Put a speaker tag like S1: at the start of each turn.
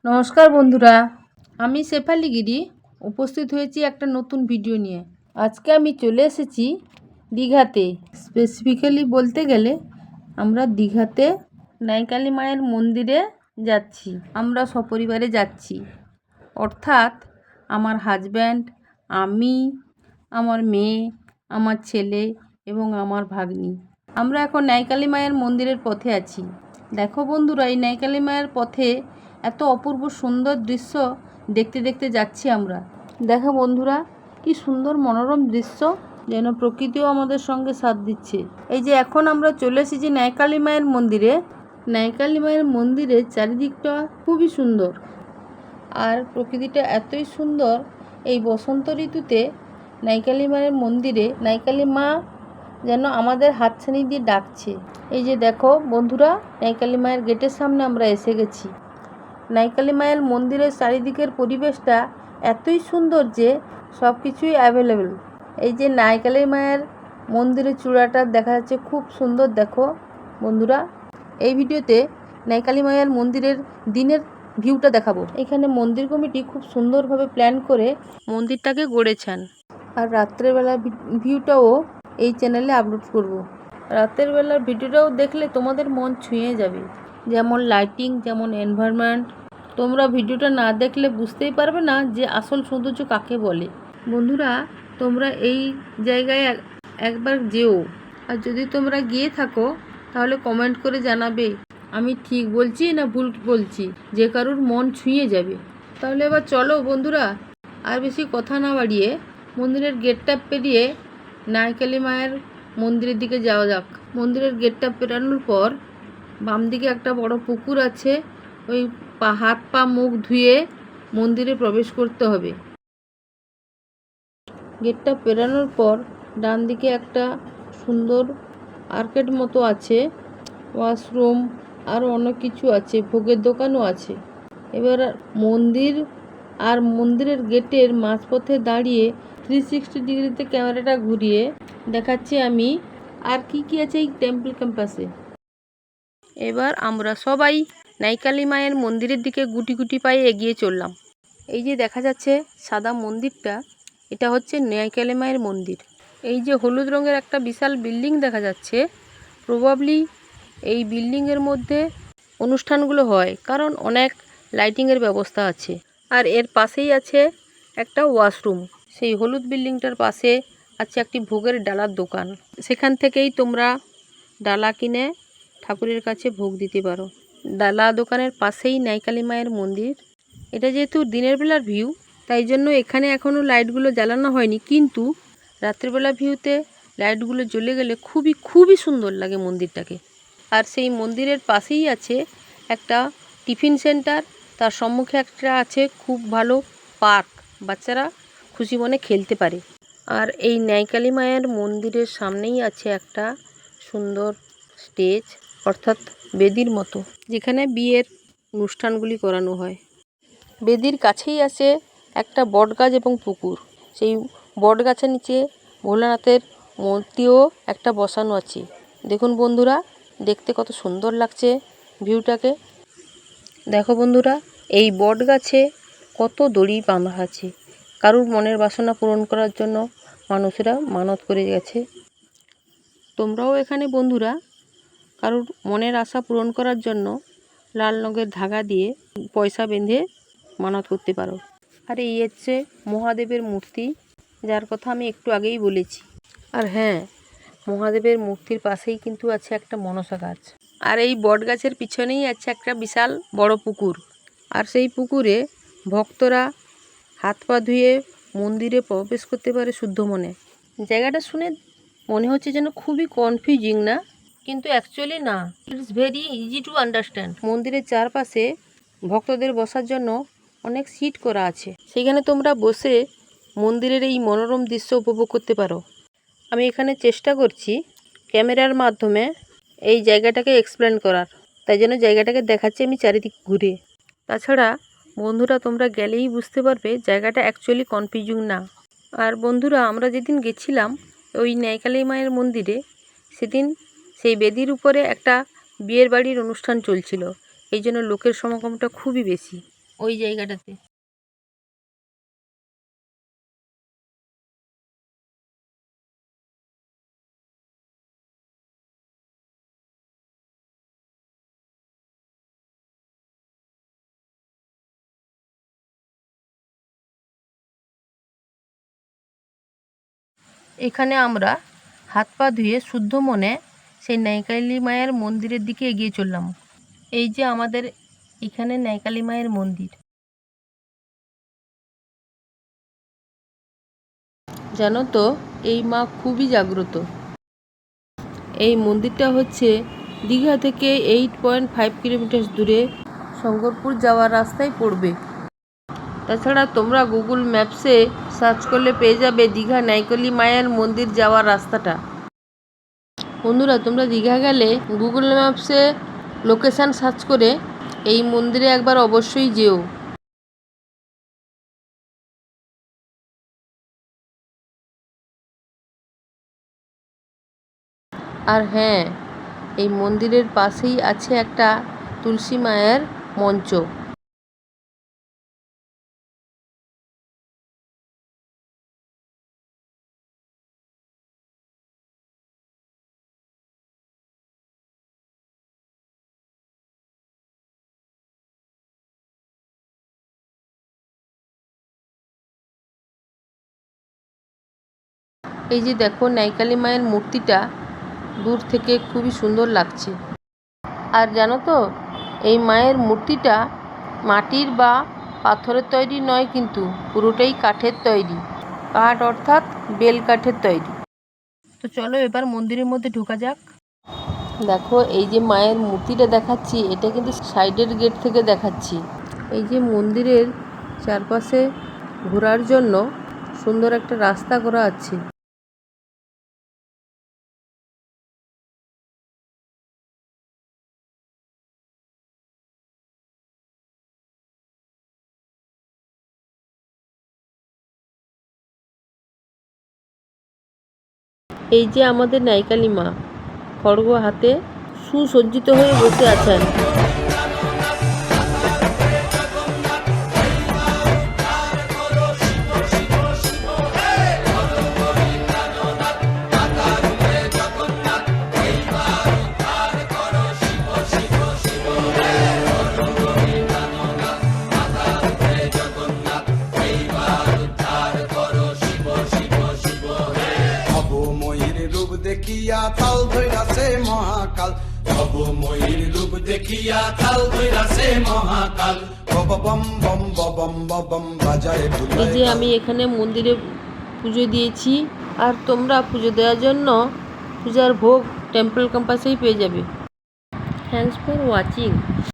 S1: নমস্কার বন্ধুরা, আমি শেফালি গিরি উপস্থিত হয়েছি একটা নতুন ভিডিও নিয়ে। আজকে আমি চলে এসেছি দীঘাতে। স্পেসিফিক্যালি বলতে গেলে আমরা দীঘাতে নাইকালি মায়ের মন্দিরে যাচ্ছি। আমরা সপরিবারে যাচ্ছি, অর্থাৎ আমার হাজব্যান্ড, আমি, আমার মেয়ে, আমার ছেলে এবং আমার ভাগ্নি। আমরা এখন নাইকালি মায়ের মন্দিরের পথে আছি। দেখো বন্ধুরা, এই নাইকালি মায়ের পথে এত অপূর্ব সুন্দর দৃশ্য দেখতে দেখতে যাচ্ছি আমরা। দেখো বন্ধুরা, কি সুন্দর মনোরম দৃশ্য, যেন প্রকৃতিও আমাদের সঙ্গে সাথ দিচ্ছে। এই যে এখন আমরা চলে এসেছি নাইকালি মায়ের মন্দিরে। নাইকালি মায়ের মন্দিরের চারিদিকটা খুবই সুন্দর, আর প্রকৃতিটা এতই সুন্দর। এই বসন্ত ঋতুতে নাইকালি মায়ের মন্দিরে নাইকালি মা যেন আমাদের হাতছানি দিয়ে ডাকছে। এই যে দেখো বন্ধুরা, নাইকালি মায়ের গেটের সামনে আমরা এসে গেছি। নাইকালি মায়ের মন্দিরের চারিদিকের পরিবেশটা এতই সুন্দর যে সব কিছুই অ্যাভেলেবেল। এই যে নাইকালি মায়ের মন্দিরের চূড়াটা দেখা যাচ্ছে, খুব সুন্দর। দেখো বন্ধুরা, এই ভিডিওতে নাইকালি মায়ের মন্দিরের দিনের ভিউটা দেখাবো। এখানে মন্দির কমিটি খুব সুন্দরভাবে প্ল্যান করে মন্দিরটাকে গড়েছেন, আর রাত্রেবেলা ভিউটাও এই চ্যানেলে আপলোড করব। রাতের বেলার ভিডিওটাও দেখলে তোমাদের মন ছুঁয়ে যাবে, যেমন লাইটিং, যেমন এনভায়রনমেন্ট। তোমরা ভিডিওটা না দেখলে বুঝতেই পারবে না যে আসল সৌন্দর্য কাকে বলে। বন্ধুরা, তোমরা এই জায়গায় একবার যেও, আর যদি তোমরা গিয়ে থাকো তাহলে কমেন্ট করে জানাবে আমি ঠিক বলছি না ভুল বলছি, যে কারুর মন ছুঁয়ে যাবে। তাহলে এবার চলো বন্ধুরা, আর বেশি কথা না বাড়িয়ে মন্দিরের গেটটা পেরিয়ে নাইকালি মায়ের মন্দিরের দিকে যাওয়া যাক। মন্দিরের গেটটা পেরানোর পর বাম দিকে একটা বড় পুকুর আছে। ওই হাত পা মুখ ধুয়ে মন্দিরে প্রবেশ করতে হবে। গেটটা পেরানোর পর ডান দিকে একটা সুন্দর আর্কেড মতো আছে, ওয়াশরুম, আরও অনেক কিছু আছে, ভোগের দোকানও আছে। এবার মন্দির আর মন্দিরের গেটের মাঝপথে দাঁড়িয়ে 360 ডিগ্রিতে ক্যামেরাটা ঘুরিয়ে দেখাচ্ছি আমি আর কি কি আছে এই টেম্পল ক্যাম্পাসে। এবার আমরা সবাই নাইকালি মায়ের মন্দিরের দিকে গুটি গুটি পায়ে এগিয়ে চললাম। এই যে দেখা যাচ্ছে সাদা মন্দিরটা, এটা হচ্ছে নাইকালি মায়ের মন্দির। এই যে হলুদ রঙের একটা বিশাল বিল্ডিং দেখা যাচ্ছে, প্রবাবলি এই বিল্ডিংয়ের মধ্যে অনুষ্ঠানগুলো হয়, কারণ অনেক লাইটিংয়ের ব্যবস্থা আছে। আর এর পাশেই আছে একটা ওয়াশরুম। সেই হলুদ বিল্ডিংটার পাশে আছে একটি ভোগের ডালার দোকান। সেখান থেকেই তোমরা ডালা কিনে ঠাকুরের কাছে ভোগ দিতে পারো। ডালা দোকানের পাশেই নাইকালি মায়ের মন্দির। এটা যেহেতু দিনের বেলার ভিউ, তাই জন্য এখানে এখনও লাইটগুলো জ্বালানো হয়নি, কিন্তু রাত্রিবেলা ভিউতে লাইটগুলো জ্বলে গেলে খুবই খুবই সুন্দর লাগে মন্দিরটাকে। আর সেই মন্দিরের পাশেই আছে একটা টিফিন সেন্টার, তার সম্মুখে একটা আছে খুব ভালো পার্ক, বাচ্চারা খুশি মনে খেলতে পারে। আর এই নাইকালি মায়ের মন্দিরের সামনেই আছে একটা সুন্দর স্টেজ, অর্থাৎ বেদির মতো, যেখানে বিয়ের অনুষ্ঠানগুলি করানো হয়। বেদির কাছেই আছে একটা বট গাছ এবং পুকুর। সেই বট গাছের নিচে ভোলানাথের মূর্তিও একটা বসানো আছে। দেখুন বন্ধুরা, দেখতে কত সুন্দর লাগছে ভিউটাকে। দেখো বন্ধুরা, এই বট গাছে কত দড়ি বাঁধা আছে। কারুর মনের বাসনা পূরণ করার জন্য মানুষেরা মানত করে গেছে। তোমরাও এখানে বন্ধুরা কারুর মনের আশা পূরণ করার জন্য লাল রঙের ধাগা দিয়ে পয়সা বেঁধে মানত করতে পারো। আর এই হচ্ছে মহাদেবের মূর্তি, যার কথা আমি একটু আগেই বলেছি। আর হ্যাঁ, মহাদেবের মূর্তির পাশেই কিন্তু আছে একটা মনসা গাছ। আর এই বট গাছের পিছনেই আছে একটা বিশাল বড় পুকুর। আর সেই পুকুরে ভক্তরা হাত পা ধুয়ে মন্দিরে প্রবেশ করতে পারে শুদ্ধ মনে। জায়গাটা শুনে মনে হচ্ছে যেন খুবই কনফিউজিং, না? কিন্তু অ্যাকচুয়ালি না, it's very easy to understand. মন্দিরের চারপাশে ভক্তদের বসার জন্য অনেক সিট করা আছে, সেখানে তোমরা বসে মন্দিরের এই মনোরম দৃশ্য উপভোগ করতে পারো। আমি এখানে চেষ্টা করছি ক্যামেরার মাধ্যমে এই জায়গাটাকে এক্সপ্লেন করার, তাই জন্য জায়গাটাকে দেখাচ্ছি আমি চারিদিক ঘুরে। তাছাড়া বন্ধুরা, তোমরা গেলেই বুঝতে পারবে জায়গাটা অ্যাকচুয়ালি কনফিউজিং না। আর বন্ধুরা, আমরা যেদিন গেছিলাম ওই নাইকালি মায়ের মন্দিরে, সেদিন সেই বেদির উপরে একটা বিয়ের বাড়ির অনুষ্ঠান চলছিল, এই জন্য লোকের সমাগমটা খুবই বেশি। ওই জায়গাটাতে। এখানে আমরা হাত পা ধুয়ে শুদ্ধ মনে সেই নাইকালি মায়ের মন্দিরের দিকে এগিয়ে চললাম। এই যে আমাদের এখানে নাইকালি মায়ের মন্দির। জানো তো, এই মা খুবই জাগ্রত। এই মন্দিরটা হচ্ছে দীঘা থেকে 8.5 কিলোমিটার দূরে শঙ্করপুর যাওয়ার রাস্তায় পড়বে। তাছাড়া তোমরা গুগল ম্যাপসে সার্চ করলে পেয়ে যাবে দীঘা নাইকালি মায়ের মন্দির যাওয়ার রাস্তাটা। বন্ধুরা, তোমরা দীঘা গেলে গুগল ম্যাপসে লোকেশান সার্চ করে এই মন্দিরে একবার অবশ্যই যেও। আর হ্যাঁ, এই মন্দিরের পাশেই আছে একটা তুলসী মায়ের মঞ্চ। এই যে দেখো, নাইকালি মায়ের মূর্তিটা দূর থেকে খুবই সুন্দর লাগছে। আর জানো তো, এই মায়ের মূর্তিটা মাটির বা পাথরের তৈরি নয়, কিন্তু পুরোটাই কাঠের তৈরি। কাঠ অর্থাৎ বেল কাঠের তৈরি। তো চলো এবার মন্দিরের মধ্যে ঢোকা যাক। দেখো, এই যে মায়ের মূর্তিটা দেখাচ্ছি, এটা কিন্তু সাইডের গেট থেকে দেখাচ্ছি। এই যে মন্দিরের চারপাশে ঘোরার জন্য সুন্দর একটা রাস্তা করা আছে। এই যে আমাদের নাইকালি মা খড়গ হাতে সুসজ্জিত হয়ে বসে আছেন।
S2: দেখিয়া তাল ধইরাছে মহাকাল, অবময়ীর রূপ দেখিয়া তাল ধইরাছে মহাকাল, বম বম বম বম বাজায়।
S1: এই যে আমি এখানে মন্দিরে পুজো দিয়েছি, আর তোমরা পুজো দেওয়ার জন্য পূজার ভোগ টেম্পল ক্যাম্পাসেই পেয়ে যাবে। Thanks for watching.